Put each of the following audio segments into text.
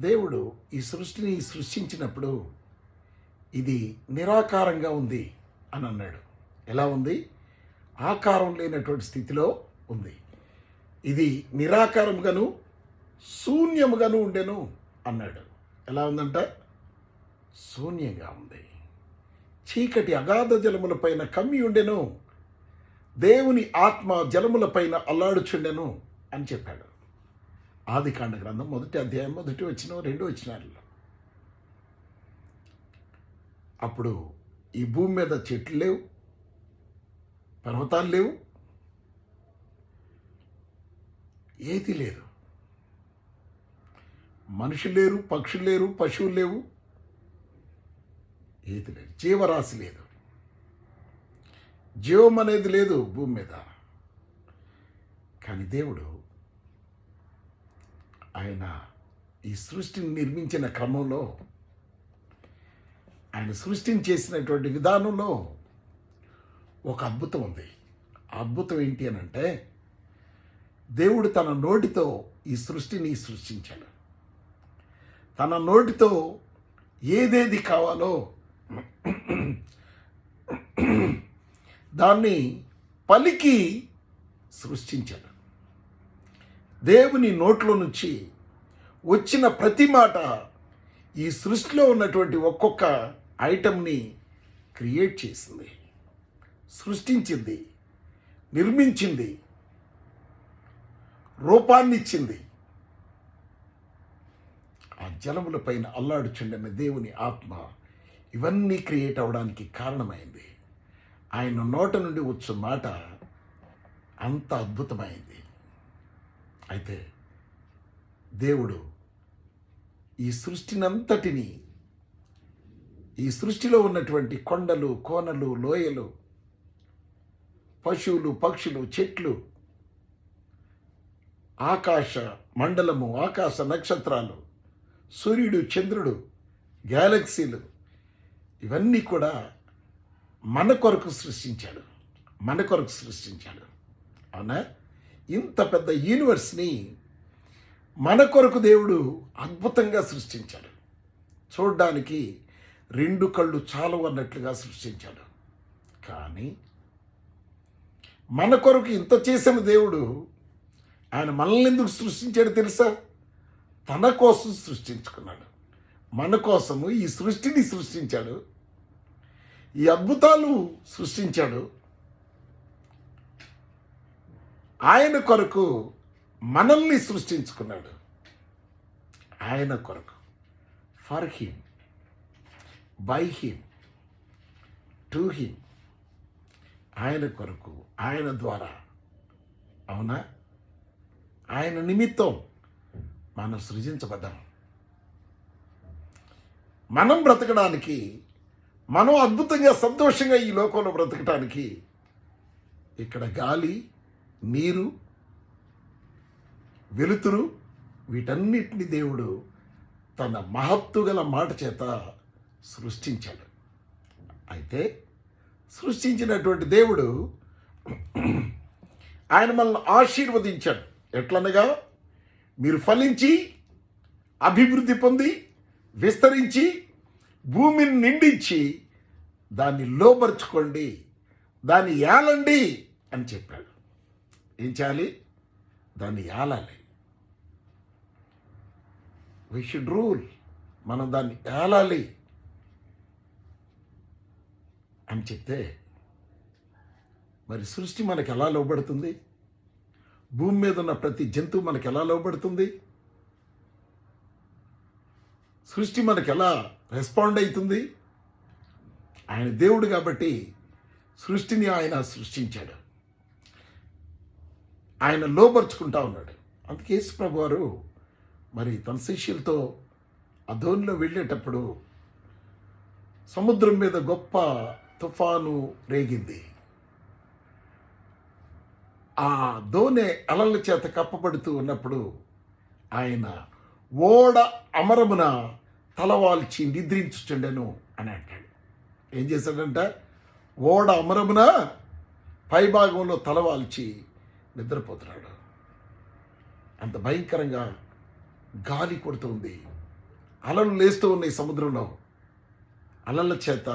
దేవుడు ఈ సృష్టిని సృష్టించినప్పుడు ఇది నిరాకారంగా ఉంది అని అన్నాడు. ఎలా ఉంది? ఆకారం లేనటువంటి స్థితిలో ఉంది. ఇది నిరాకారంగాను శూన్యముగాను ఉండెను అన్నాడు. ఎలా ఉందంట? శూన్యంగా ఉంది. చీకటి అగాధ జలములపైన కమ్మి ఉండెను, దేవుని ఆత్మ జలములపైన అల్లాడుచుండెను అని చెప్పాడు. ఆదికాండ గ్రంథం 1వ అధ్యాయం 1వ వచనం 2వ వచనాలలో. అప్పుడు ఈ భూమి మీద చెట్లు లేవు, పర్వతాలు లేవు, ఏది లేదు. మనుషులు లేరు, పక్షులు లేరు, పశువులు లేవు, ఏది లేదు. జీవరాశి లేదు, జీవం అనేది లేదు భూమి మీద. కానీ దేవుడు ఆయన ఈ సృష్టిని నిర్మించిన క్రమంలో, ఆయన సృష్టిని చేసినటువంటి విధానంలో ఒక అద్భుతం ఉంది. ఆ అద్భుతం ఏంటి అని అంటే, దేవుడు తన నోటితో ఈ సృష్టిని సృష్టించాడు. తన నోటితో ఏదేది కావాలో దాన్ని పలికి సృష్టించాడు. దేవుని నోట్లో నుంచి వచ్చిన ప్రతి మాట ఈ సృష్టిలో ఉన్నటువంటి ఒక్కొక్క ఐటమ్ని క్రియేట్ చేసింది, సృష్టించింది, నిర్మించింది, రూపాన్నిచ్చింది. ఆ జలముల పైన అల్లాడుచుండిన దేవుని ఆత్మ ఇవన్నీ క్రియేట్ అవడానికి కారణమైంది. ఆయన నోట నుండి వచ్చు మాట అంత అద్భుతమైంది. అయితే దేవుడు ఈ సృష్టినంతటినీ, ఈ సృష్టిలో ఉన్నటువంటి కొండలు, కోనలు, లోయలు, పశువులు, పక్షులు, చెట్లు, ఆకాశ మండలము, ఆకాశ నక్షత్రాలు, సూర్యుడు, చంద్రుడు, గ్యాలక్సీలు, ఇవన్నీ కూడా మన కొరకు సృష్టించాడు, మన కొరకు సృష్టించాడు. అవునా? ఇంత పెద్ద యూనివర్స్ని మన కొరకు దేవుడు అద్భుతంగా సృష్టించాడు. చూడ్డానికి 2 కళ్ళు చాలు అన్నట్లుగా సృష్టించాడు. కానీ మన కొరకు ఇంత చేసిన దేవుడు ఆయన మనల్ని ఎందుకు సృష్టించాడు తెలుసా? తన కోసం సృష్టించుకున్నాడు. మన కోసము ఈ సృష్టిని సృష్టించాడు, ఈ అద్భుతాలు సృష్టించాడు. ఆయన కొరకు మనల్ని సృష్టించుకున్నాడు. ఆయన కొరకు, for him, by him, to him, ఆయన కొరకు, ఆయన ద్వారా. అవునా? ఆయన నిమిత్తం మనం సృజించబడ్డాం. మనం బ్రతకడానికి, మనం అద్భుతంగా సంతోషంగా ఈ లోకంలో బ్రతకటానికి ఇక్కడ గాలి, నీరు, వెలుతురు, వీటన్నిటిని దేవుడు తన మహత్తు గల మాట చేత సృష్టించాడు. అయితే సృష్టించినటువంటి దేవుడు ఆయన మనల్ని ఆశీర్వదించాడు. ఎట్లనగా, మీరు ఫలించి అభివృద్ధి పొంది విస్తరించి భూమిని నిండించి దాన్ని లోపరుచుకోండి, దాన్ని ఏలండి అని చెప్పాడు. ఏం చేయాలి? దాన్ని ఏలాలి. We should rule. మనం దాన్ని ఏలాలి అని చెప్తే, మరి సృష్టి మనకు ఎలా లోబడుతుంది? భూమి మీద ఉన్న ప్రతి జంతువు మనకు ఎలా లోబడుతుంది? సృష్టి మనకు ఎలా రెస్పాండ్ అవుతుంది? ఆయన దేవుడు కాబట్టి సృష్టిని ఆయన సృష్టించాడు, ఆయన లోపరుచుకుంటా ఉన్నాడు. అందుకే యేసు ప్రభు వారు మరి తన శిష్యులతో అదోనిలో వెళ్ళేటప్పుడు సముద్రం మీద గొప్ప తుఫాను రేగింది. ఆ దోణె అలల చేత కప్పబడుతూ ఉన్నప్పుడు ఆయన ఓడ అమరమున తలవాల్చి నిద్రించుచుండెను అని అంటాడు. ఏం చేశాడంట? ఓడ అమరమున పైభాగంలో తలవాల్చి నిద్రపోతున్నాడు. అంత భయంకరంగా గాలి కొడుతుంది, అలలు లేస్తూ ఉన్నాయి సముద్రంలో. అలల చేత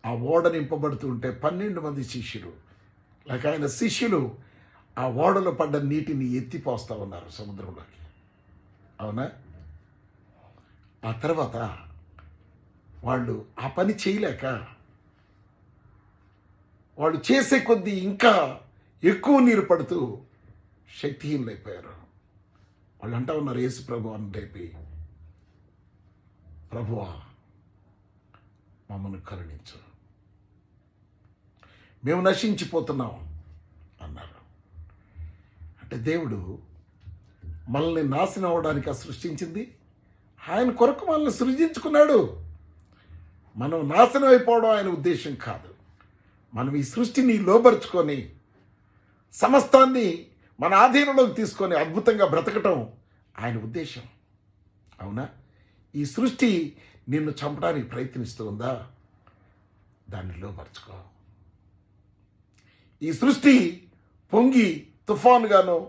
ఆ ఓడ నింపబడుతూ ఉంటే 12 మంది శిష్యులు, లేక ఆయన శిష్యులు ఆ ఓడలో పడ్డ నీటిని ఎత్తిపోస్తూ ఉన్నారు సముద్రంలోకి. అవునా? ఆ తర్వాత వాళ్ళు ఆ పని చేయలేక వాళ్ళు చేసే కొద్దీ ఇంకా ఎక్కువ నీరు పడుతూ శక్తిహీనులైపోయారు. వాళ్ళు అంటా ఉన్నారు యేసు ప్రభు అని రేపి, ప్రభువా మమ్మల్ని కరుణించు, మేము నశించిపోతున్నాం అన్నారు. అంటే దేవుడు మనల్ని నాశనం అవ్వడానికి సృష్టించింది, ఆయన కొరకు మనల్ని సృజించుకున్నాడు. మనం నాశనం అయిపోవడం ఆయన ఉద్దేశం కాదు. మనం ఈ సృష్టిని లోబరుచుకొని సమస్తాన్ని మన ఆధీనంలోకి తీసుకొని అద్భుతంగా బ్రతకటం ఆయన ఉద్దేశం. అవునా? ఈ సృష్టి నిన్ను చంపడానికి ప్రయత్నిస్తూ ఉందా? దాన్ని లోబరుచుకో. ఈ సృష్టి పొంగి తుఫానుగానో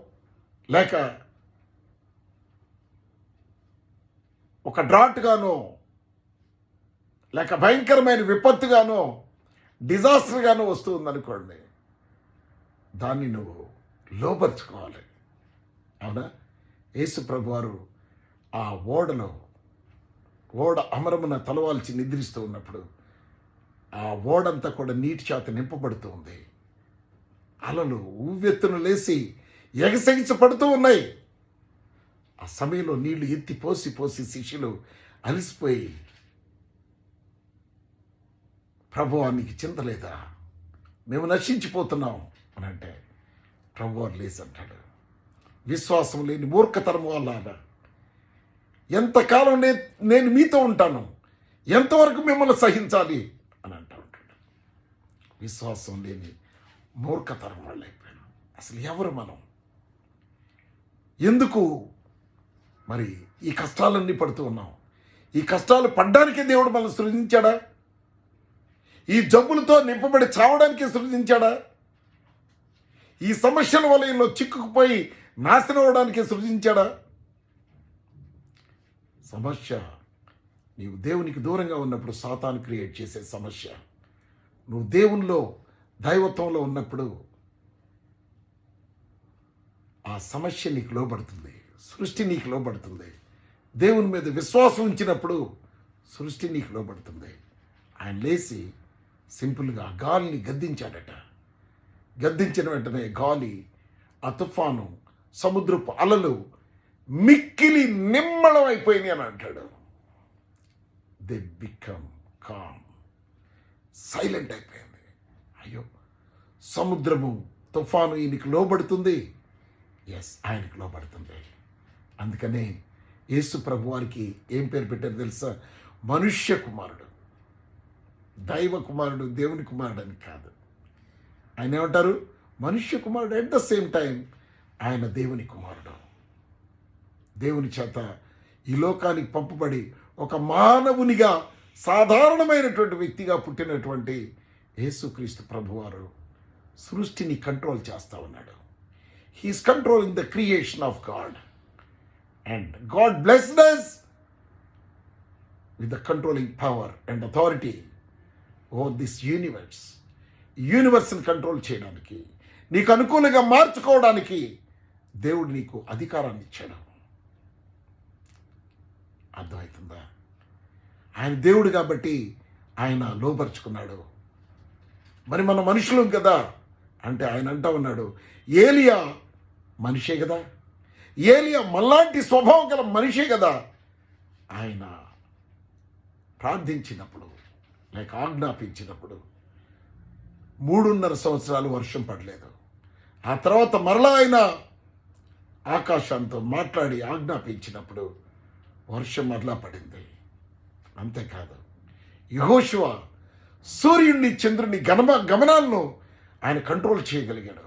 లేక ఒక డ్రాట్గానో లేక భయంకరమైన విపత్తుగానో డిజాస్టర్గానో వస్తుందనుకోండి, దాన్ని నువ్వు లోపరుచుకోవాలి. అవునా? యేసు ప్రభు వారు ఆ ఓడ అమరమున తలవాల్చి నిద్రిస్తూ ఉన్నప్పుడు ఆ ఓడంతా కూడా నీటి చేత నింపబడుతూ ఉంది. అలలు ఉవ్వెత్తున లేచి ఎగసెగించబడుతూ ఉన్నాయి. ఆ సమయంలో నీళ్లు ఎత్తి పోసి పోసి శిష్యులు అలసిపోయి, ప్రభువా నీకు చింతలేదా, మేము నశించిపోతున్నాం అని అంటే ప్రభువారు లేచి అంటాడు, విశ్వాసం లేని మూర్ఖతరం వల్ల ఎంతకాలం నేను మీతో ఉంటాను, ఎంతవరకు మిమ్మల్ని సహించాలి అని అంటూ ఉంటాడు. విశ్వాసం లేని మూర్ఖతరం వాళ్ళు అయిపోయాను. అసలు ఎవరు మనం? ఎందుకు మరి ఈ కష్టాలన్నీ పడుతూ ఉన్నాం? ఈ కష్టాలు పడ్డానికే దేవుడు మనల్ని సృజించాడా? ఈ జబ్బులతో నింపబడి చావడానికి సృజించాడా? ఈ సమస్యల వలయంలో చిక్కుకుపోయి నాశనం అవడానికి సృజించాడా? సమస్య నీవు దేవునికి దూరంగా ఉన్నప్పుడు సాతాను క్రియేట్ చేసే సమస్య. నువ్వు దేవునిలో దైవత్వంలో ఉన్నప్పుడు ఆ సమస్య నీకు లోబడుతుంది, సృష్టి నీకు లోబడుతుంది. దేవుని మీద విశ్వాసం ఉంచినప్పుడు సృష్టి నీకు లోబడుతుంది. ఆయన లేచి సింపుల్గా గాలిని గద్దించాడట. గద్దించిన వెంటనే గాలి, ఆ తుఫాను, సముద్రపు అలలు మిక్కిలి నిమ్మళం అయిపోయినాయి అని అంటాడు. దే బికమ్ కామ్, సైలెంట్ అయిపోయింది. అయ్యో, సముద్రము తుఫాను ఈయనకి లోబడుతుంది. ఎస్, ఆయనకు లోబడుతుంది. అందుకనే యేసు ప్రభు వారికి ఏం పేరు పెట్టారు తెలుసా? మనుష్య కుమారుడు. దైవ కుమారుడు, దేవుని కుమారుడు అని కాదు. ఆయన ఏమంటారు? మనుష్య కుమారుడు. అట్ ద సేమ్ టైం ఆయన దేవుని కుమారుడు. దేవుని చేత ఈ లోకానికి పంపబడి ఒక మానవునిగా, సాధారణమైనటువంటి వ్యక్తిగా పుట్టినటువంటి యేసుక్రీస్తు ప్రభువారు సృష్టిని కంట్రోల్ చేస్తూ ఉన్నాడు. He's controlling the creation of God. And God blessed us with the controlling power and authority over this universe. యూనివర్స్ని కంట్రోల్ చేయడానికి, నీకు అనుకూలంగా మార్చుకోవడానికి దేవుడు నీకు అధికారాన్ని ఇచ్చాడు. అర్థమవుతుందా? ఆయన దేవుడు కాబట్టి ఆయన లోపరుచుకున్నాడు. మరి మన మనుషులం కదా అంటే ఆయన అంటా ఉన్నాడు, ఏలియా మనిషే కదా, ఏలియా మళ్ళాంటి స్వభావం గల మనిషే కదా. ఆయన ప్రార్థించినప్పుడు లేక ఆజ్ఞాపించినప్పుడు 3.5 సంవత్సరాలు వర్షం పడలేదు. ఆ తర్వాత మరలా ఆయన ఆకాశంతో మాట్లాడి ఆజ్ఞాపించినప్పుడు వర్షం మరలా పడింది. అంతేకాదు, యెహోషువ సూర్యుడిని, చంద్రుని గమనాలను ఆయన కంట్రోల్ చేయగలిగాడు.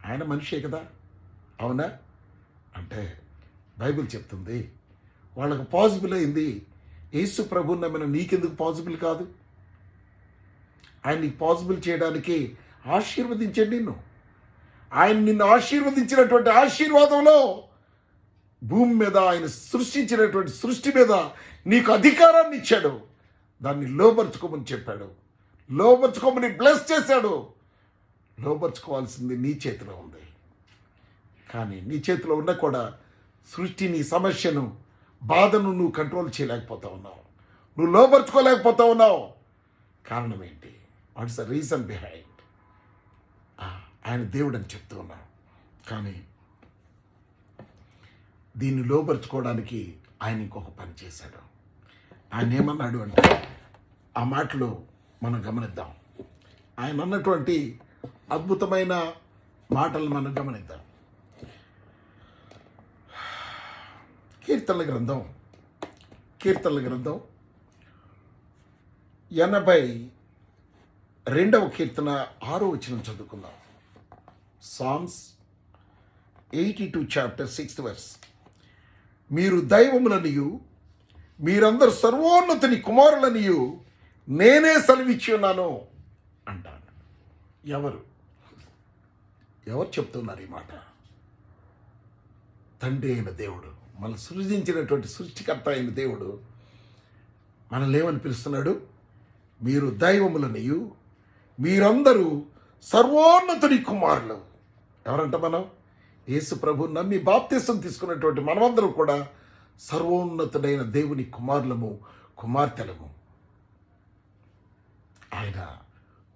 ఆయన మనిషే కదా. అవునా? అంటే బైబిల్ చెప్తుంది వాళ్ళకు పాసిబుల్ అయింది. యేసు ప్రభువుని నమ్మిన నీకెందుకు పాసిబుల్ కాదు? ఆయన నీకు పాసిబుల్ చేయడానికి ఆశీర్వదించండి నిన్ను. ఆయన నిన్ను ఆశీర్వదించినటువంటి ఆశీర్వాదంలో భూమి మీద ఆయన సృష్టించినటువంటి సృష్టి మీద నీకు అధికారాన్ని ఇచ్చాడు. దాన్ని లోబరుచుకోమని చెప్పాడు. లోబరుచుకోమని బ్లెస్ చేశాడు. లోబరుచుకోవాల్సింది నీ చేతిలో ఉంది. కానీ నీ చేతిలో ఉన్న కూడా సృష్టిని, సమస్యను, బాధను నువ్వు కంట్రోల్ చేయలేకపోతా ఉన్నావు. నువ్వు లోబరుచుకోలేకపోతా ఉన్నావు. కారణం ఏంటి? What is the reason behind? ఆయన దేవుడు అని చెప్తూ ఉన్నావు. కానీ దీన్ని లోబరుచుకోవడానికి ఆయన ఇంకొక పని చేశాడు. ఆయన ఏమన్నాడు అంటే, ఆ మాటలు మనం గమనిద్దాం. ఆయన అన్నటువంటి అద్భుతమైన మాటలు మనం గమనిద్దాం. కీర్తనల గ్రంథం 82వ కీర్తన 6వ వచనం చదువుకుందాం. Psalms 82 chapter 6th verse. మీరు దైవములనియు మీరందరూ సర్వోన్నతుని కుమారులనియు నేనే సెలవిచ్చి ఉన్నాను అంటాను. ఎవరు చెప్తున్నారు ఈ మాట? తండ్రి అయిన దేవుడు, మనం సృజించినటువంటి సృష్టికర్త అయిన దేవుడు మనల్ని ఏమని పిలుస్తున్నాడు? మీరు దైవములనియు మీరందరూ సర్వోన్నతుని కుమారులు. ఎవరంట? మనం యేసు ప్రభు నమ్మి బాప్తిసం తీసుకున్నటువంటి మనమందరం కూడా సర్వోన్నతుడైన దేవుని కుమారులము, కుమార్తెలము. ఆయన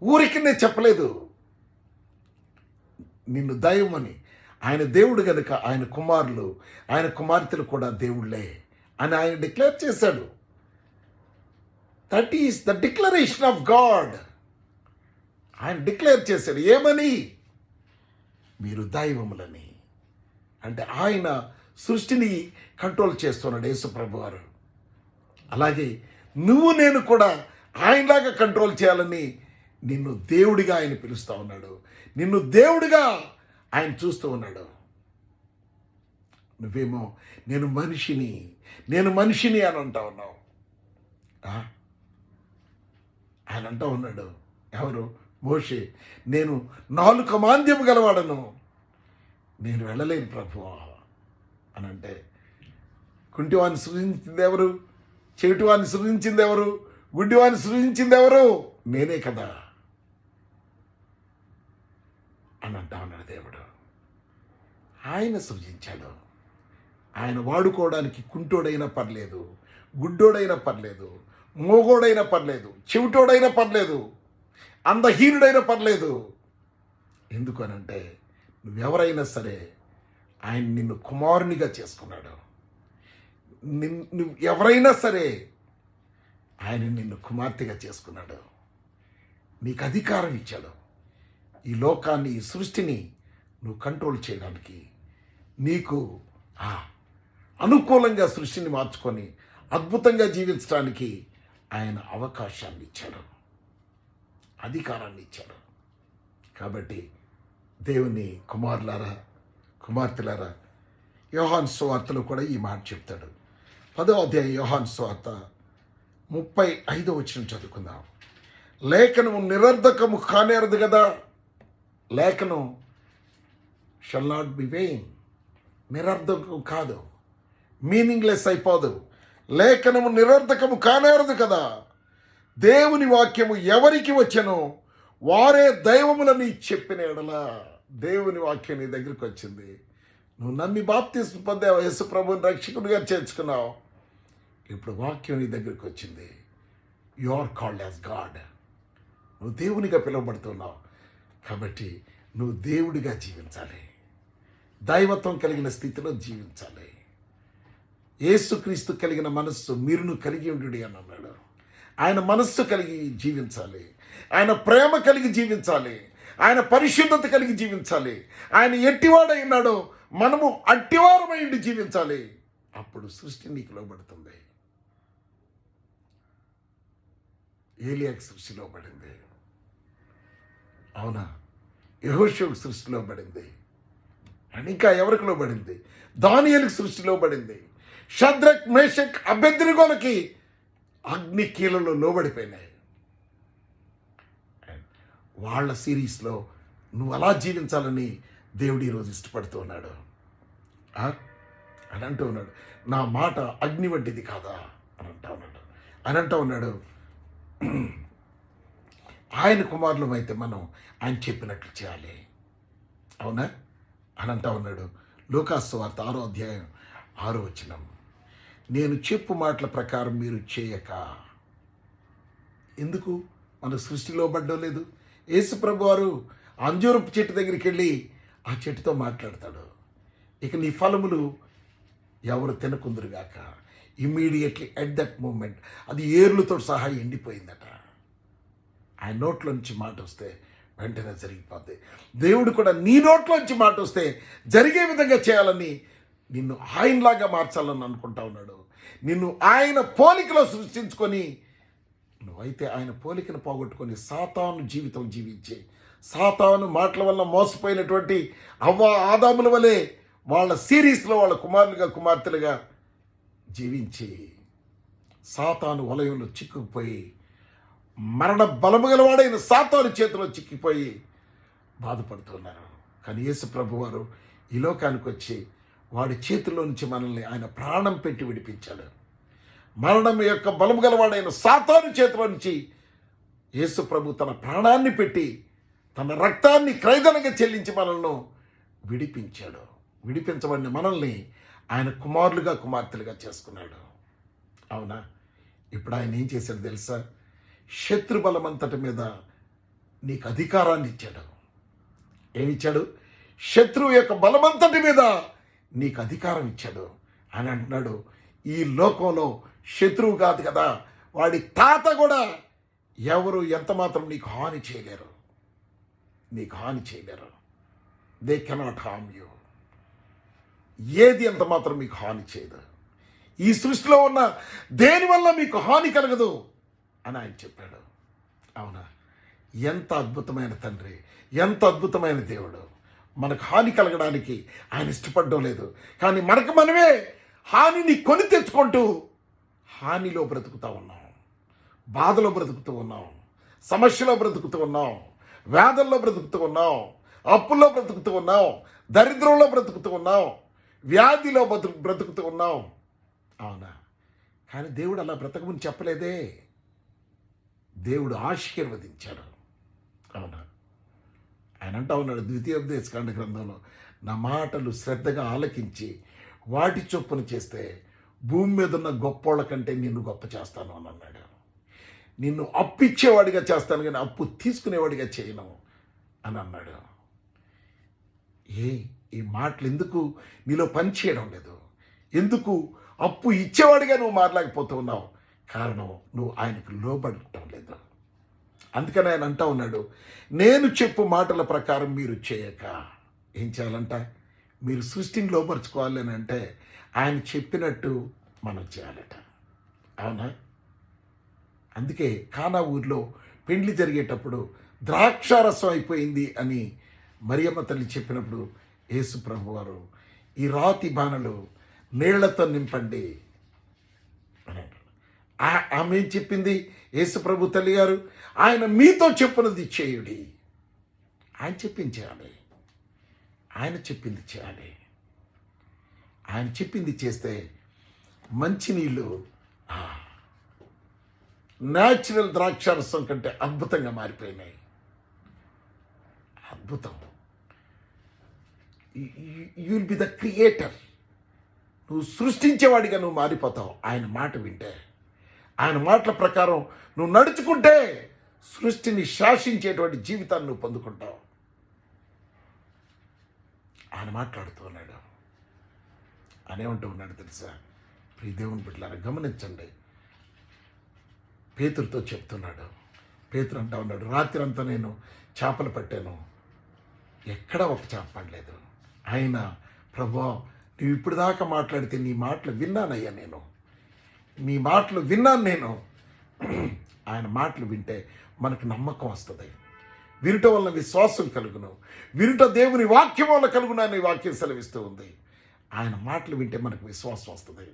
ఊరికినే చెప్పలేదు నిన్ను దైవమని. ఆయన దేవుడు గనుక ఆయన కుమారులు, ఆయన కుమార్తెలు కూడా దేవుళ్ళే అని ఆయన డిక్లేర్ చేశాడు. That is the declaration of God. ఆయన డిక్లేర్ చేశాడు. ఏమని? మీరు దైవములని. అంటే ఆయన సృష్టిని కంట్రోల్ చేస్తున్నాడు యేసు ప్రభు వారు. అలాగే నువ్వు నేను కూడా ఆయనలాగా కంట్రోల్ చేయాలని నిన్ను దేవుడిగా ఆయన పిలుస్తూ ఉన్నాడు. నిన్ను దేవుడిగా ఆయన చూస్తూ ఉన్నాడు. నువ్వేమో నేను మనిషిని అని అంటా ఉన్నావు. ఆయన అంటూ ఉన్నాడు, ఎవరు? మోషే, నేను 4 మాంద్యము గలవాడను, నేను వెళ్ళలేను ప్రభువా అని అంటే, కుంటివాన్ని సృజించింది ఎవరు? చెవిటివాన్ని సృజించింది ఎవరు? గుడ్డివాన్ని సృజించింది ఎవరు? నేనే కదా అని అంటా ఉన్నాడు దేవుడు. ఆయన సృజించాడు. ఆయన వాడుకోవడానికి కుంటోడైనా పర్లేదు, గుడ్డోడైనా పర్లేదు, మోగోడైనా పర్లేదు, చెవిటోడైనా పర్లేదు, అందహీనుడైనా పర్లేదు. ఎందుకు అనంటే, నువ్వెవరైనా సరే ఆయన నిన్ను కుమారునిగా చేసుకున్నాడు. నువ్వు ఎవరైనా సరే ఆయన నిన్ను కుమార్తెగా చేసుకున్నాడు. నీకు అధికారం ఇచ్చాడు. ఈ లోకాన్ని, ఈ సృష్టిని నువ్వు కంట్రోల్ చేయడానికి, నీకు అనుకూలంగా సృష్టిని మార్చుకొని అద్భుతంగా జీవించడానికి ఆయన అవకాశాన్ని ఇచ్చాడు, అధికారాన్ని ఇచ్చాడు. కాబట్టి దేవుని కుమారులారా, కుమార్తెలారా, యోహాను సువార్తలో కూడా ఈ మాట చెప్తాడు. 10వ అధ్యాయం యోహాను సువార్త 35వ వచనం చదువుకుందాం. లేఖనము నిరర్ధకము కానేరదు కదా. లేఖనం షల్ నాట్ బి వెయిన్. నిరర్ధకం కాదు, మీనింగ్లెస్ అయిపోదు. లేఖనము నిరర్ధకము కానేరదు కదా. దేవుని వాక్యము ఎవరికి వచ్చెనో వారే దైవములని చెప్పిన ఎడల. దేవుని వాక్యం నీ దగ్గరికి వచ్చింది, నువ్వు నమ్మి బాప్తిస్మం పొందావు, యేసు ప్రభువుని రక్షకునిగా చేర్చుకున్నావు. ఇప్పుడు వాక్యం నీ దగ్గరికి వచ్చింది. You are called as God. నువ్వు దేవునిగా పిలువబడుతున్నావు. కాబట్టి నువ్వు దేవుడిగా జీవించాలి, దైవత్వం కలిగిన స్థితిలో జీవించాలి. యేసుక్రీస్తు కలిగిన మనస్సు మీరును కలిగి ఉండు అని అన్నాడు. ఆయన మనస్సు కలిగి జీవించాలి, ఆయన ప్రేమ కలిగి జీవించాలి, ఆయన పరిశుద్ధత కలిగి జీవించాలి. ఆయన ఎట్టివాడై ఉన్నాడో మనము అట్టివారమైండి జీవించాలి. అప్పుడు సృష్టి నీకు లోబడుతుంది. ఏలియాకి సృష్టిలో పడింది, అవునా? యెహోషువకు సృష్టిలో పడింది. అండ్ ఇంకా ఎవరికి లోబడింది? దానియేలుకి సృష్టిలో పడింది. షద్రక్, మేషక్, అబేద్నెగోలకి అగ్ని కీలలో లోబడిపోయినాయి. వాళ్ళ సిరీస్లో నువ్వు అలా జీవించాలని దేవుడు ఈరోజు ఇష్టపడుతూ ఉన్నాడు. అని అంటూ ఉన్నాడు. నా మాట అగ్ని వంటిది కాదా అని అంటూ ఉన్నాడు. ఆయన కుమారులం అయితే మనం ఆయన చెప్పినట్లు చేయాలి, అవునా అని అంటూ ఉన్నాడు. లూకాసు వార్త 6వ అధ్యాయం 6వ వచనం, నేను చెప్పు మాటల ప్రకారం మీరు చేయక. ఎందుకు? మన సృష్టిలో పడ్డం లేదు. యేసు ప్రభు వారు అంజూరపు చెట్టు దగ్గరికి వెళ్ళి ఆ చెట్టుతో మాట్లాడతాడు, ఇక నీ ఫలములు ఎవరు తినకుందురుగాక. ఇమ్మీడియట్లీ ఎట్ దట్ మూమెంట్ అది ఏర్లతో సహా ఎండిపోయిందట. ఆయన నోట్లోంచి మాట వస్తే వెంటనే జరిగిపోద్ది. దేవుడు కూడా నీ నోట్లోంచి మాట వస్తే జరిగే విధంగా చేయాలని, నిన్ను ఆయనలాగా మార్చాలని అనుకుంటా ఉన్నాడు. నిన్ను ఆయన పోలికలో సృష్టించుకొని, నువ్వైతే ఆయన పోలికను పోగొట్టుకొని సాతాను జీవితం జీవించి, సాతాను మాటల వల్ల మోసపోయినటువంటి అవ్వ ఆదాముల వలె వాళ్ళ సిరీస్లో వాళ్ళ కుమారులుగా కుమార్తెలుగా జీవించి సాతాను వలయంలో చిక్కుకుపోయి, మరణ బలము గలవాడైన సాతాను చేతిలో చిక్కిపోయి బాధపడుతున్నారు. కానీ యేసు ప్రభు వారు ఈ లోకానికి వచ్చి వాడి చేతిలో నుంచి మనల్ని ఆయన ప్రాణం పెట్టి విడిపించాడు. మరణం యొక్క బలము గలవాడైన సాతాను చేతిలో నుంచి యేసు ప్రభు తన ప్రాణాన్ని పెట్టి తన రక్తాన్ని క్రయధనంగా చెల్లించి మనల్ని విడిపించాడు. విడిపించబడిన మనల్ని ఆయన కుమారులుగా కుమార్తెలుగా చేసుకున్నాడు, అవునా? ఇప్పుడు ఆయన ఏం చేశాడు తెలుసా? శత్రు బలమంతటి మీద నీకు అధికారాన్ని ఇచ్చాడు. ఏమిచ్చాడు? శత్రువు యొక్క బలమంతటి మీద నీకు అధికారం ఇచ్చాడు అని అంటున్నాడు. ఈ లోకంలో శత్రువు కాదు కదా, వాడి తాత కూడా ఎవరు ఎంత మాత్రం నీకు హాని చేయలేరు. They cannot harm you. ఏది ఎంత మాత్రం మీకు హాని చేయదు. ఈ సృష్టిలో ఉన్న దేనివల్ల మీకు హాని కలగదు అని ఆయన చెప్పాడు, అవునా? ఎంత అద్భుతమైన తండ్రి, ఎంత అద్భుతమైన దేవుడు. మనకు హాని కలగడానికి ఆయన ఇష్టపడడం లేదు, కానీ మనకు మనమే హానిని కొని తెచ్చుకుంటూ హానిలో బ్రతుకుతూ ఉన్నాం, బాధలో బ్రతుకుతూ ఉన్నాం, సమస్యలో బ్రతుకుతూ ఉన్నాం, వ్యాధుల్లో బ్రతుకుతూ ఉన్నాం, అప్పుల్లో బ్రతుకుతూ ఉన్నాం, దరిద్రంలో బ్రతుకుతూ ఉన్నాం, వ్యాధిలో బ్రతుకుతూ ఉన్నాం, అవునా? కానీ దేవుడు అలా బ్రతకమని చెప్పలేదే. దేవుడు ఆశీర్వదించాడు, అవునా? ఆయన అంటా ఉన్నాడు ద్వితీయోపదేశకాండ గ్రంథంలో, నా మాటలు శ్రద్ధగా ఆలకించి వాటి చొప్పున చేస్తే భూమి మీద ఉన్న గొప్పోళ్ళ కంటే నిన్ను గొప్ప చేస్తాను అని అన్నాడు. నిన్ను అప్పిచ్చేవాడిగా చేస్తాను కానీ అప్పు తీసుకునేవాడిగా చేయను అని అన్నాడు. ఈ మాటలు ఎందుకు నీలో పనిచేయడం లేదు? ఎందుకు అప్పు ఇచ్చేవాడిగా నువ్వు మారలేకపోతూ ఉన్నావు? కారణం, నువ్వు ఆయనకు లోబడటం లేదు. అందుకని ఆయన అంటా ఉన్నాడు, నేను చెప్పు మాటల ప్రకారం మీరు చేయక. ఏం చేయాలంట? మీరు సృష్టిని లోపరుచుకోవాలి అని అంటే ఆయన చెప్పినట్టు మనం చేయాలట, అవునా? అందుకే కానా ఊర్లో పెండ్లి జరిగేటప్పుడు ద్రాక్షారసం అయిపోయింది అని మరియమ్మ తల్లి చెప్పినప్పుడు యేసు ప్రభు వారు, ఈ రాతి బాణలు నీళ్లతో నింపండి అని ఆమె ఏం చెప్పింది? యేసు ప్రభు తల్లి గారు, ఆయన మీతో చెప్పినది చేయుడి. ఆయన చెప్పింది చేయాలి, ఆయన చెప్పింది చేయాలి. ఆయన చెప్పింది చేస్తే మంచినీళ్ళు న్యాచురల్ ద్రాక్షారసం కంటే అద్భుతంగా మారిపోయినాయి. అద్భుతం. You will be the creator. నువ్వు సృష్టించేవాడిగా నువ్వు మారిపోతావు ఆయన మాట వింటే. ఆయన మాటల ప్రకారం నువ్వు నడుచుకుంటే సృష్టిని శాసించేటువంటి జీవితాన్ని నువ్వు పొందుకుంటావు. ఆయన మాట్లాడుతూ ఉన్నాడు. అనేమంటూ ఉన్నాడు తెలుసా? ప్రియ దేవుని బిడ్డలారా గమనించండి. పేతురుతో చెప్తున్నాడు. పేతురు అంటా ఉన్నాడు, రాత్రి అంతా నేను చేపలు పట్టాను, ఎక్కడా ఒక చేప పడలేదు. ఆయన, ప్రభువా నువ్వు ఇప్పుడు దాకా మాట్లాడితే నీ మాటలు విన్నానయ్యా, నీ మాటలు విన్నాను నేను. ఆయన మాటలు వింటే మనకు నమ్మకం వస్తుంది. వినుట వల్ల విశ్వాసం కలుగును, వినుట దేవుని వాక్యం వల్ల కలుగును అనే వాక్యం సెలవిస్తూ ఉంది. ఆయన మాటలు వింటే మనకు విశ్వాసం వస్తుంది.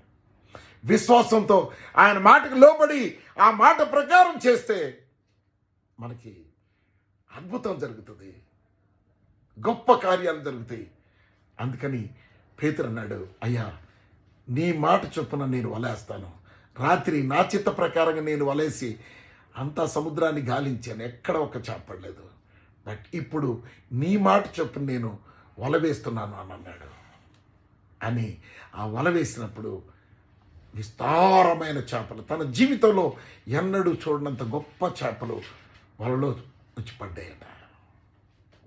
విశ్వాసంతో ఆయన మాటకు లోబడి ఆ మాట ప్రకారం చేస్తే మనకి అద్భుతం జరుగుతుంది, గొప్ప కార్యాలు జరుగుతాయి. అందుకని పేతురు అన్నాడు, అయ్యా నీ మాట చొప్పున నేను వలేస్తాను. రాత్రి నా చిత్త ప్రకారంగా నేను వలేసి అంతా సముద్రాన్ని గాలించాను, ఎక్కడ ఒక చేపడలేదు. బట్ ఇప్పుడు నీ మాట చొప్పున నేను వల వేస్తున్నాను అని అన్నాడు. అని ఆ వల వేసినప్పుడు విస్తారమైన చేపలు, తన జీవితంలో ఎన్నడూ చూడనంత గొప్ప చేపలు వలలో వచ్చి పడ్డాయట.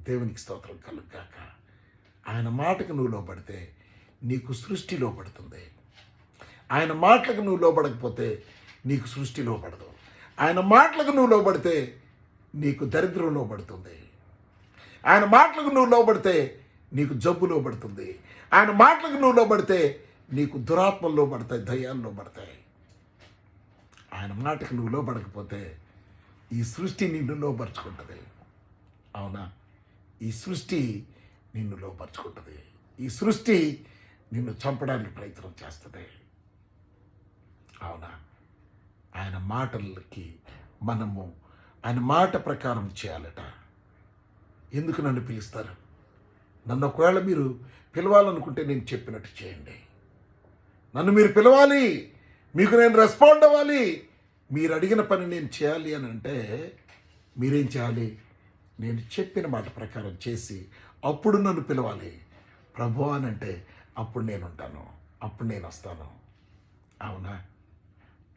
దేవునికి స్తోత్రం కలుగాక. ఆయన మాటకు నువ్వు లోబడితే నీకు సృష్టి లోబడుతుంది. ఆయన మాటలకు నువ్వు లోబడకపోతే నీకు సృష్టి లోబడదు. ఆయన మాటలకు నువ్వు లోబడితే నీకు దరిద్రం లోబడుతుంది. ఆయన మాటలకు నువ్వు లోబడితే నీకు జబ్బు లోబడుతుంది. ఆయన మాటలకు నువ్వు లోబడితే నీకు దురాత్మలు లోబడతాయి, దయ్యాలు లోబడతాయి. ఆయన మాటకు నువ్వు లోబడకపోతే ఈ సృష్టి నిన్ను లోపరుచుకుంటుంది. అవునా? ఈ సృష్టి నిన్ను లోపరుచుకుంటుంది. ఈ సృష్టి నిన్ను చంపడానికి ప్రయత్నం చేస్తుంది. అవునా? ఆయన మాటలకి మనము ఆయన మాట ప్రకారం చేయాలట. ఎందుకు నన్ను పిలుస్తారు? నన్ను ఒకవేళ మీరు పిలవాలనుకుంటే నేను చెప్పినట్టు చేయండి. నన్ను మీరు పిలవాలి, మీకు నేను రెస్పాండ్ అవ్వాలి, మీరు అడిగిన పని నేను చేయాలి అని అంటే మీరేం చేయాలి? నేను చెప్పిన మాట ప్రకారం చేసి అప్పుడు నన్ను పిలవాలి. ప్రభు అని అంటే అప్పుడు నేను ఉంటాను, అప్పుడు నేను వస్తాను. అవునా?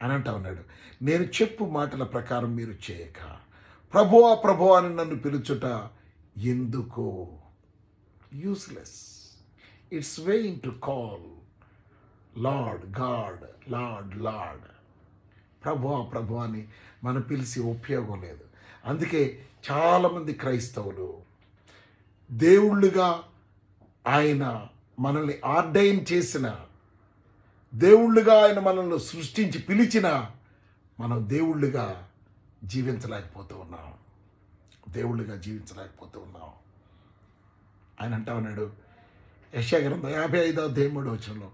అని అంటా ఉన్నాడు. నేను చెప్పు మాటల ప్రకారం మీరు చేయక ప్రభువా ప్రభువా అని నన్ను పిలుచుట ఎందుకు? Useless. It's weighing to call lord God, lord lord. ప్రభువా ప్రభువా అని మనం పిలిచి ఉపయోగం లేదు. అందుకే చాలామంది క్రైస్తవులు దేవుళ్ళుగా ఆయన మనల్ని ఆర్డైన్ చేసిన, దేవుళ్ళుగా ఆయన మనల్ని సృష్టించి పిలిచిన మనం దేవుళ్ళుగా జీవించలేకపోతూ ఉన్నాం. దేవుళ్ళుగా జీవించలేకపోతూ ఉన్నాం. ఆయన అంటా ఉన్నాడు యెషయా గ్రంథం 55:3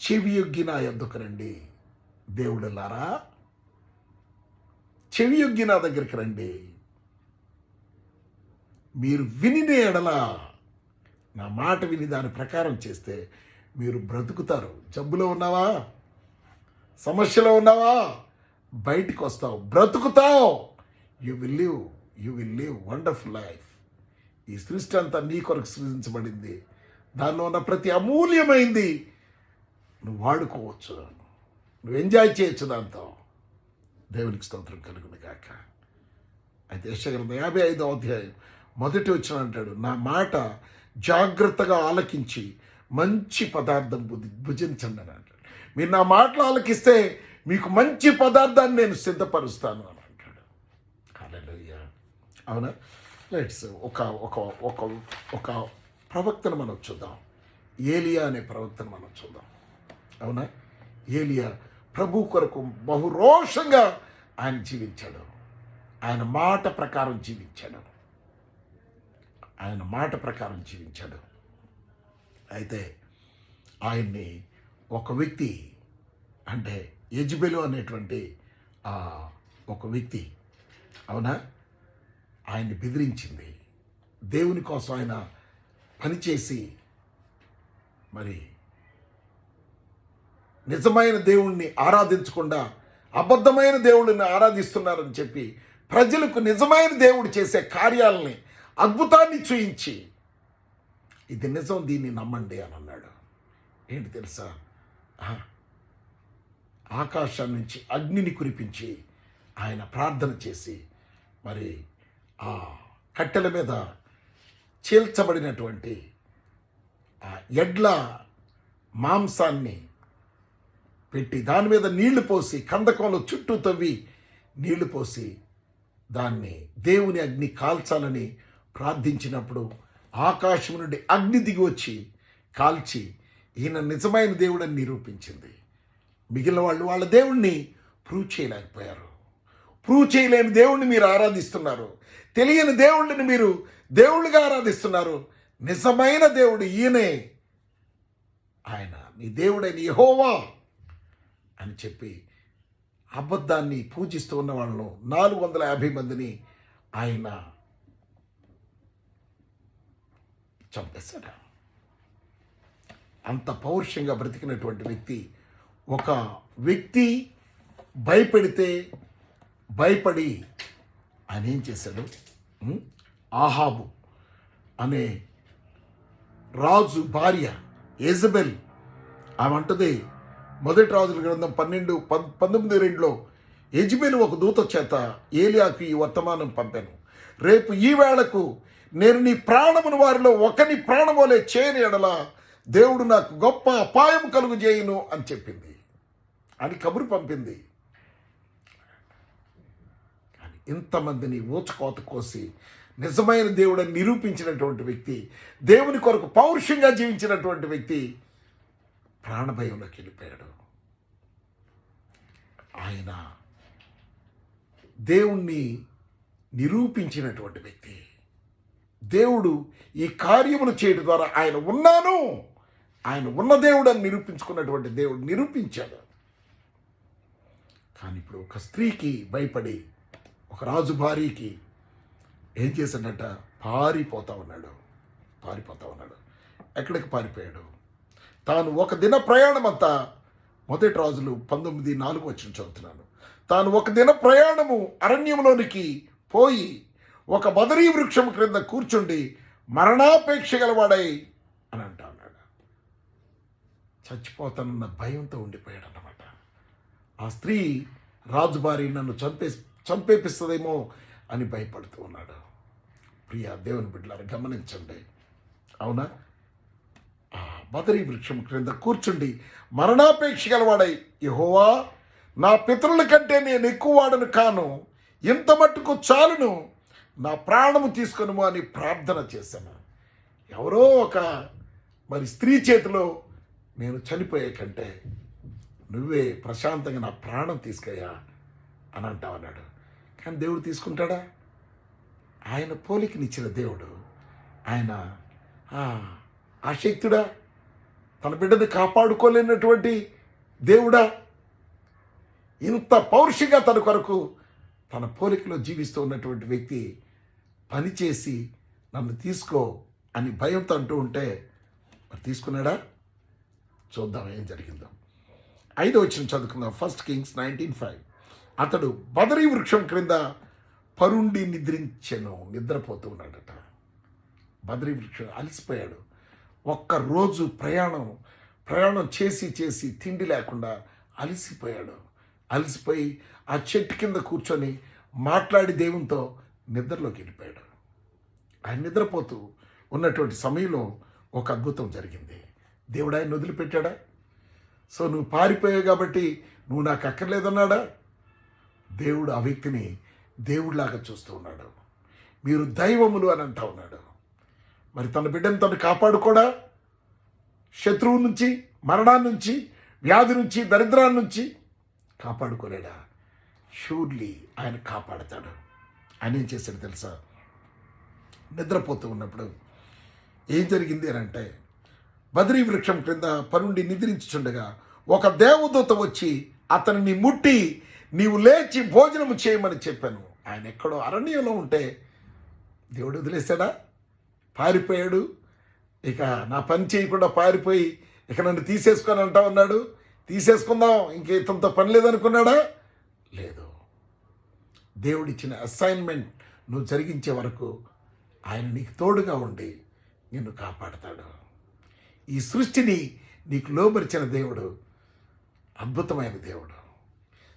చెవియొగ్గి నా యొద్దకు రండి దేవుళ్ళలారా, చెవియొగ్గి నా దగ్గరికి రండి. మీరు వినిన ఎడల, నా మాట విని దాని ప్రకారం చేస్తే మీరు బ్రతుకుతారు. జబ్బులో ఉన్నావా? సమస్యలో ఉన్నావా? బయటికి వస్తావు, బ్రతుకుతావు. You will live wonderful life. ఈ సృష్టి అంతా నీ కొరకు సృజించబడింది. దానిలో ఉన్న ప్రతి అమూల్యమైంది నువ్వు వాడుకోవచ్చు, నువ్వు ఎంజాయ్ చేయొచ్చు దాంతో. దేవునికి స్తోత్రం కలుగును గాక. అయితే యెషయా గ్రంథం 55:1 అంటాడు, నా మాట జాగ్రత్తగా ఆలకించి మంచి పదార్థం భుజించండి అని అంటాడు. మీరు నా మాటలు ఆలకిస్తే మీకు మంచి పదార్థాన్ని నేను సిద్ధపరుస్తాను అని అంటాడు. హల్లెలూయా. అవునా? లెట్స్ ఒక ఒక ఒక ఒక ప్రవక్తను మనం చూద్దాం. ఏలియా అనే ప్రవక్తను మనం చూద్దాం. అవునా? ఏలియా ప్రభు కొరకు బహురోషంగా ఆయన జీవించాడు. ఆయన మాట ప్రకారం జీవించాడు. ఆయన మాట ప్రకారం జీవించాడు. అయితే ఆయన్ని ఒక వ్యక్తి, అంటే యెజబెలు అనేటువంటి ఒక వ్యక్తి, అవునా, ఆయన్ని బెదిరించింది. దేవుని కోసం ఆయన పనిచేసి మరి నిజమైన దేవుణ్ణి ఆరాధించకుండా అబద్ధమైన దేవుడిని ఆరాధిస్తున్నారని చెప్పి ప్రజలకు నిజమైన దేవుడు చేసే కార్యాలని, అద్భుతాన్ని చూయించి ఇది నిజం, దీన్ని నమ్మండి అని అన్నాడు. ఏంటి తెలుసా? ఆకాశం నుంచి అగ్నిని కురిపించి ఆయన ప్రార్థన చేసి మరి ఆ కట్టెల మీద చీల్చబడినటువంటి ఆ ఎడ్ల మాంసాన్ని పెట్టి దాని మీద నీళ్లు పోసి, కందకంలో చుట్టూ తవ్వి నీళ్లు పోసి దాన్ని దేవుని అగ్ని కాల్చాలని ప్రార్థించినప్పుడు ఆకాశం నుండి అగ్ని దిగి వచ్చి కాల్చి ఈయన నిజమైన దేవుడని నిరూపించింది. మిగిలిన వాళ్ళు వాళ్ళ దేవుణ్ణి ప్రూవ్ చేయలేకపోయారు. ప్రూవ్ చేయలేని దేవుణ్ణి మీరు ఆరాధిస్తున్నారు. తెలియని దేవుళ్ళని మీరు దేవుళ్ళుగా ఆరాధిస్తున్నారు. నిజమైన దేవుడు ఈయనే, ఆయన నీ దేవుడైన యెహోవా అని చెప్పి అబద్ధాన్ని పూజిస్తూ ఉన్న వాళ్ళను 450 మందిని ఆయన చంపేశాడు. అంత పౌరుషంగా బ్రతికినటువంటి వ్యక్తి. ఒక వ్యక్తి భయపెడితే భయపడి ఆయన ఏం చేశాడు? ఆహాబు అనే రాజు భార్య యెజబెల్ ఆమె అంటది, మొదటి రాజుల గ్రంథం 19:2 యెజబెలు ఒక దూత చేత ఏలియాకు ఈ వర్తమానం పంపాను, రేపు ఈ వేళకు నేను నీ ప్రాణమును వారిలో ఒకని ప్రాణములే చేయని ఎడల దేవుడు నాకు గొప్ప అపాయం కలుగు చేయను అని చెప్పింది, అని కబురు పంపింది. కానీ ఇంతమందిని ఊచకోత కోసి నిజమైన దేవుడని నిరూపించినటువంటి వ్యక్తి, దేవుని కొరకు పౌరుషంగా జీవించినటువంటి వ్యక్తి ప్రాణభయంలోకి వెళ్ళిపోయాడు. ఆయన దేవుణ్ణి నిరూపించినటువంటి వ్యక్తి. దేవుడు ఈ కార్యములు చేయడం ద్వారా ఆయన ఉన్న దేవుడు అని నిరూపించుకున్నటువంటి దేవుడు నిరూపించాడు. కానీ ఇప్పుడు ఒక స్త్రీకి భయపడి ఒక రాజు భార్యకి ఏం చేశాడట? పారిపోతా ఉన్నాడు. ఎక్కడికి పారిపోయాడు? తాను ఒక దిన ప్రయాణం అంతా, మొదటి రాజులు 19:4 వచ్చిన చదువుతున్నాను. తాను ఒక దిన ప్రయాణము అరణ్యంలోనికి పోయి ఒక బదరీ వృక్షం క్రింద కూర్చుండి మరణాపేక్ష గలవాడై అని అంటున్నాడు. చచ్చిపోతానన్న భయంతో ఉండిపోయాడు అన్నమాట. ఆ స్త్రీ రాజుబారి నన్ను చంపేపిస్తుందేమో అని భయపడుతూ ఉన్నాడు. ప్రియ దేవుని బిడ్డలారా గమనించండి. అవునా? ఆ బదరీ వృక్షం క్రింద కూర్చుండి మరణాపేక్ష గలవాడై, యెహోవా నా పితరుల కంటే నేను ఎక్కువ వాడను కాను, ఇంత మట్టుకు చాలును, నా ప్రాణము తీసుకొనుము అని ప్రార్థన చేశాను. ఎవరో ఒక స్త్రీ చేతిలో నేను చనిపోయే కంటే నువ్వే ప్రశాంతంగా నా ప్రాణం తీసుకయ్యా అని అంటావన్నాడు. కానీ దేవుడు తీసుకుంటాడా? ఆయన పోలికనిచ్చిన దేవుడు, ఆయన ఆశక్తుడా? తన బిడ్డని కాపాడుకోలేనటువంటి దేవుడా? ఇంత పౌరుషంగా తన కొరకు తన పోలికలో జీవిస్తూ ఉన్నటువంటి వ్యక్తి పనిచేసి నన్ను తీసుకో అని భయంతో అంటూ ఉంటే మరి తీసుకున్నాడా? చూద్దాం ఏం జరిగిందో. 5వ వచనం చదువుకుందాం. 1 Kings 19:5. అతడు బదరీ వృక్షం క్రింద పరుండి నిద్రపోతూ ఉన్నాడట. బదరీ వృక్షం అలసిపోయాడు. ఒక్కరోజు ప్రయాణం చేసి తిండి లేకుండా అలసిపోయి ఆ చెట్టు కింద కూర్చొని మాట్లాడి దేవునితో నిద్రలోకి వెళ్ళిపోయాడు. ఆయన నిద్రపోతూ ఉన్నటువంటి సమయంలో ఒక అద్భుతం జరిగింది. దేవుడు ఆయన వదిలిపెట్టాడా? సో నువ్వు పారిపోయావు కాబట్టి నువ్వు నాకు అక్కర్లేదన్నాడా? దేవుడు ఆ వ్యక్తిని దేవుడిలాగా చూస్తూ ఉన్నాడు. మీరు దైవములు అని అంటా ఉన్నాడు. మరి తన బిడ్డను తను కాపాడుకోడా? శత్రువు నుంచి, మరణాన్ని నుంచి, వ్యాధి నుంచి, దరిద్రాన్ని నుంచి కాపాడుకోలేడా? షూర్లీ ఆయన కాపాడతాడు. ఆయన ఏం చేశాడు తెలుసా? నిద్రపోతూ ఉన్నప్పుడు ఏం జరిగింది అని అంటే, బదరీ వృక్షం క్రింద పరుండి నిద్రించుచుండగా ఒక దేవదూత వచ్చి అతనిని ముట్టి నీవు లేచి భోజనము చేయమని చెప్పాను. ఆయన ఎక్కడో అరణ్యంలో ఉంటే దేవుడు వదిలేశాడా? పారిపోయాడు. ఇక నా పని చేయకుండా పారిపోయి ఇక నన్ను తీసేసుకొని అంటా ఉన్నాడు. తీసేసుకుందాం, ఇంక ఇతనితో పని లేదనుకున్నాడా? లేదు. దేవుడిచ్చిన అసైన్మెంట్ నువ్వు జరిగించే వరకు ఆయన నీకు తోడుగా ఉండి నిన్ను కాపాడతాడు. ఈ సృష్టిని నీకు లోపరిచిన దేవుడు అద్భుతమైన దేవుడు.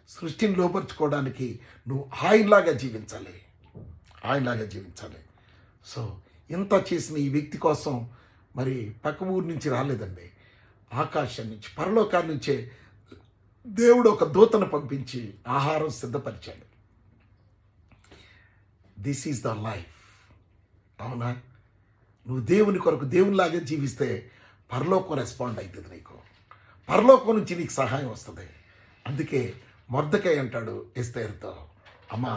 సృష్టిని లోపరుచుకోవడానికి నువ్వు ఆయనలాగా జీవించాలి. సో ఇంత చేసిన ఈ వ్యక్తి కోసం మరి పక్క ఊరి నుంచి రాలేదండి. ఆకాశం నుంచి, పరలోకాల నుంచే దేవుడు ఒక దూతను పంపించి ఆహారం సిద్ధపరిచాడు. This is the life. అవునా? నువ్వు దేవుని కొరకు దేవునిలాగా జీవిస్తే పరలోకం రెస్పాండ్ అవుతుంది. నీకు పరలోకం నుంచి నీకు సహాయం వస్తుంది. అందుకే మొర్దెకై అంటాడు ఎస్తేరుతో, అమ్మా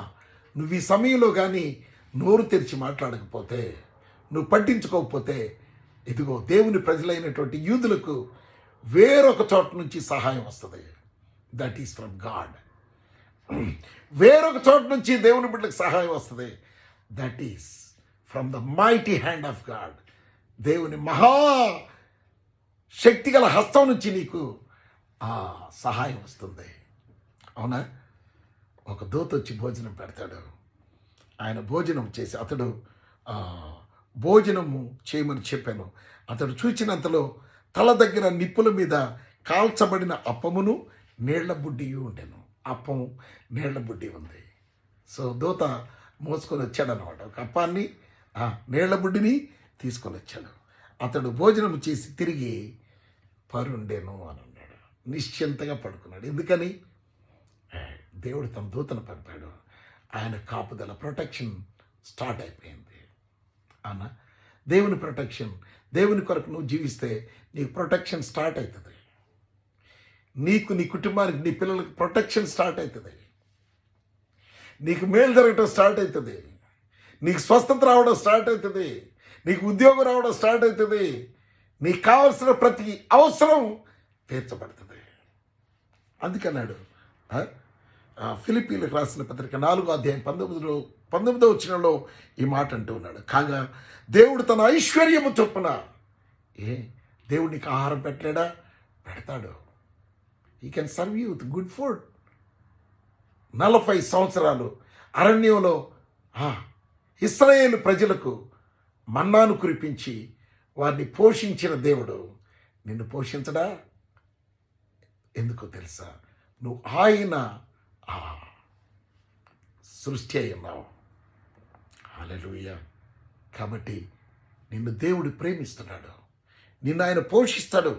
నువ్వు ఈ సమయంలో కానీ నోరు తెరిచి మాట్లాడకపోతే, నువ్వు పట్టించుకోకపోతే, ఇదిగో దేవుని ప్రజలైనటువంటి యూదులకు వేరొక చోట నుంచి సహాయం వస్తుంది. That is from God. వేరొక చోట నుంచి దేవుని బిడ్డలకు సహాయం వస్తుంది. That is from the mighty hand of God. దేవుని మహా శక్తిగల హస్తం నుంచి నీకు ఆ సహాయం వస్తుంది. అవునా? ఒక దూత వచ్చి భోజనం పెడతాడు. ఆయన భోజనం చేసి అతడు భోజనము చేయమని చెప్పాను. అతడు చూచినంతలో తల దగ్గర నిప్పుల మీద కాల్చబడిన అప్పమును నీళ్ల బుడ్డియు ఉండెను. అప్పం నీళ్ల బుడ్డి ఉంది. సో దూత మోసుకొని వచ్చాడనమాట. ఒక అప్పాన్ని నీళ్ల బుడ్డిని తీసుకొని వచ్చాడు. అతడు భోజనం చేసి తిరిగి పరుండెను అని అన్నాడు. నిశ్చింతగా పడుకున్నాడు. ఎందుకని? దేవుడు తన దూతను పంపాడు. ఆయన కాపుదల, ప్రొటెక్షన్ స్టార్ట్ అయిపోయింది. అన్న దేవుని ప్రొటెక్షన్, దేవుని కొరకు నువ్వు జీవిస్తే నీకు ప్రొటెక్షన్ స్టార్ట్ అవుతుంది. నీకు, నీ కుటుంబానికి, నీ పిల్లలకు ప్రొటెక్షన్ స్టార్ట్ అవుతుంది. నీకు మేలు జరగటం స్టార్ట్ అవుతుంది. నీకు స్వస్థత రావడం స్టార్ట్ అవుతుంది. నీకు ఉద్యోగం రావడం స్టార్ట్ అవుతుంది. నీకు కావాల్సిన ప్రతి అవసరం తీర్చబడుతుంది. అందుకన్నాడు ఫిలిప్పీలకు రాసిన పత్రిక 4వ అధ్యాయం 19వ వచనంలో ఈ మాట అంటూ ఉన్నాడు. కాగా దేవుడు తన ఐశ్వర్యము చొప్పున దేవుడు నీకు ఆహారం పెట్టలేడా? పెడతాడు. He can serve you with good food. 40 సంవత్సరాలు అరణ్యంలో ఇశ్రాయేలు ప్రజలకు మన్నాను కురిపించి వారిని పోషించిన దేవుడు నిన్ను పోషించడా? ఎందుకో తెలుసా? నువ్వు ఆయన సృష్టి అయి ఉన్నావు. హల్లెలూయా. కాబట్టి నిన్ను దేవుడు ప్రేమిస్తున్నాడు. నిన్ను ఆయన పోషిస్తాడు.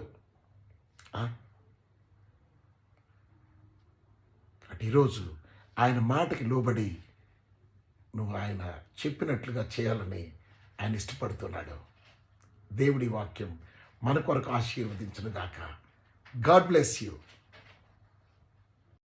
అంటే ఈరోజు ఆయన మాటకి లోబడి నువ్వు ఆయన చెప్పినట్లుగా చేయాలని ఆయన ఇష్టపడుతున్నాడు. దేవుడి వాక్యం మన కొరకు ఆశీర్వదించును గాక. God bless you.